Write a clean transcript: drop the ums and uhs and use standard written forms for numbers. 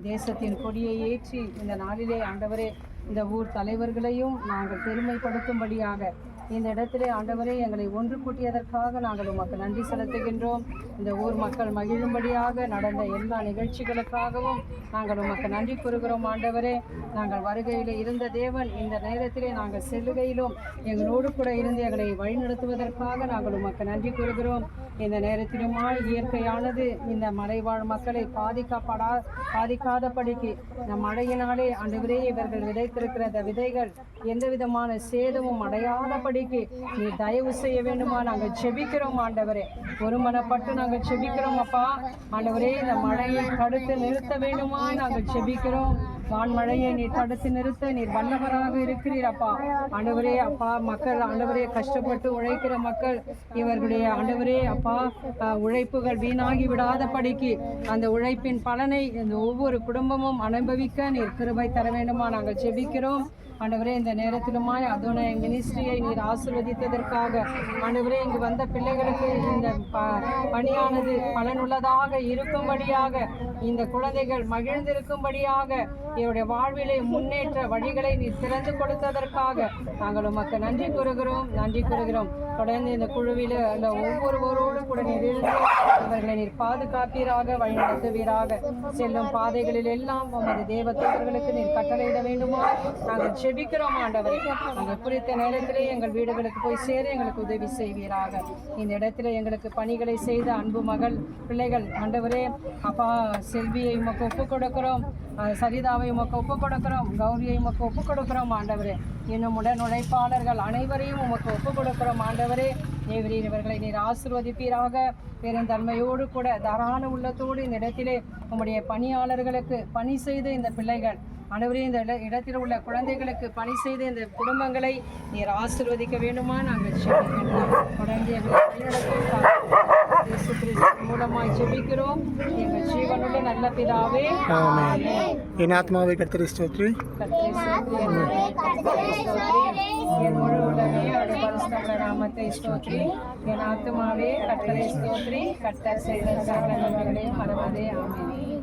தேசத்தின் கொடியை ஏற்றி இந்த நாளிலே ஆண்டவரே இந்த ஊர் தலைவர்களையும் நாங்கள் பெருமைப்படுத்தும்படியாக இந்த இடத்திலே ஆண்டவரே எங்களை ஒன்று கூட்டியதற்காக நாங்கள் உமக்கு நன்றி செலுத்துகின்றோம். இந்த ஊர் மக்கள் மகிழும்படியாக நடந்த எல்லா நிகழ்ச்சிகளுக்காகவும் நாங்கள் உமக்கு நன்றி கூறுகிறோம். ஆண்டவரே, நாங்கள் வருகையில் இருந்த தேவன் இந்த நேரத்திலே நாங்கள் செல்லுகையிலும் எங்களோடு கூட இருந்து எங்களை வழிநடத்துவதற்காக நாங்கள் உமக்கு நன்றி கூறுகிறோம். இந்த நேரத்திலுமாய் இயற்கையானது இந்த மலைவாழ் மக்களை பாதிக்காதபடிக்கு இந்த மழையினாலே ஆண்டவரே இவர்கள் விதைத்திருக்கிற இந்த விதைகள் எந்த விதமான சேதமும் அடையாதபடிக்கு நீ தயவு செய்ய வேண்டுமா நாங்கள் செபிக்கிறோம். ஆண்டவரே, ஒருமனப்பட்டு நாங்கள் செபிக்கிறோம். அப்பா ஆண்டவரே, இந்த மழையை தடுத்து நிறுத்த வேண்டுமா நாங்கள் செபிக்கிறோம். வான்மழையை நீர் தடுத்து நிறுத்த நீர் வல்லவராக இருக்கிறீர். அப்பா ஆண்டவரே, அப்பா மக்கள் ஆண்டவரே கஷ்டப்பட்டு உழைக்கிற மக்கள் இவர்களுடைய ஆண்டவரே அப்பா உழைப்புகள் வீணாகி விடாதபடிக்கு அந்த உழைப்பின் பலனை இந்த ஒவ்வொரு குடும்பமும் அனுபவிக்க நீர் கிருபை தர வேண்டுமா நாங்கள் செபிக்கிறோம். ஆண்டவரே, இந்த நேரத்திலுமாய் அதோன மினிஸ்ட்ரியை நீர் ஆசீர்வதித்ததற்காக ஆண்டவரே, இங்கு வந்த பிள்ளைகளுக்கு இந்த பணியானது பலனுள்ளதாக இருக்கும்படியாக இந்த குழந்தைகள் மகிழ்ந்திருக்கும்படியாக இவருடைய வாழ்விலே முன்னேற்ற வழிகளை நீர் திறந்து கொடுத்ததற்காக நாங்கள் உமக்கு நன்றி கூறுகிறோம். தொடர்ந்து இந்த குழுவில் அந்த ஒவ்வொருவரோடு கூட நீர் இருந்து இவர்களை நீர் பாதுகாப்பீராக, வழிநடத்துவீராக. செல்லும் பாதைகளில் எல்லாம் உமது தேவதூதர்களுக்கு நீர் கட்டளையிட வேண்டுமா நாங்கள் செபிக்கிறோம். ஆண்டவரே, நாங்கள் குறித்த நேரத்திலே எங்கள் வீடுகளுக்கு போய் சேர எங்களுக்கு உதவி செய்வீராக. இந்த இடத்துல எங்களுக்கு பணிகளை செய்த அன்பு மகள் பிள்ளைகள் ஆண்டவரே அப்பா செல்வியை உமக்கு ஒப்புக் கொடுக்கிறோம், சரிதாவை உமக்கு ஒப்புக் கொடுக்கிறோம், கௌரியை உமக்கு ஒப்புக் கொடுக்கிறோம். ஆண்டவரே, இன்னும் உடன் உழைப்பாளர்கள் அனைவரையும் உமக்கு ஒப்புக் கொடுக்கிறோம். ஆண்டவரே, தேவரீர் இவர்களை நீர் ஆசீர்வதிப்பீராக. பெருந்தன்மையோடு கூட தாராள உள்ளத்தோடு இந்த இடத்திலே உம்முடைய பணியாளர்களுக்கு பணி செய்த இந்த பிள்ளைகள் ஆண்டவரே, இந்த இடத்தில் உள்ள குழந்தைகளுக்கு பணி செய்த இந்த குடும்பங்களை நீர் ஆசீர்வதிக்க வேண்டுமா நாங்கள் செபிக்கின்றோம். தொடர்ந்து மூலமாய் செபிக்கிறோம் எங்கள் ஜீவனுள்ள நல்ல பிதாவே. என் ஆத்மாவை கர்த்தரை ஸ்தோத்திரி, என் முழு உலகமே அவருடைய பரிசுத்த நாமத்தை ஸ்தோத்திரி. என் ஆத்மாவே கர்த்தரை ஸ்தோத்திரி, கர்த்தர் செய்த சகல நன்மைகளையும் மறவாதே. ஆமென்.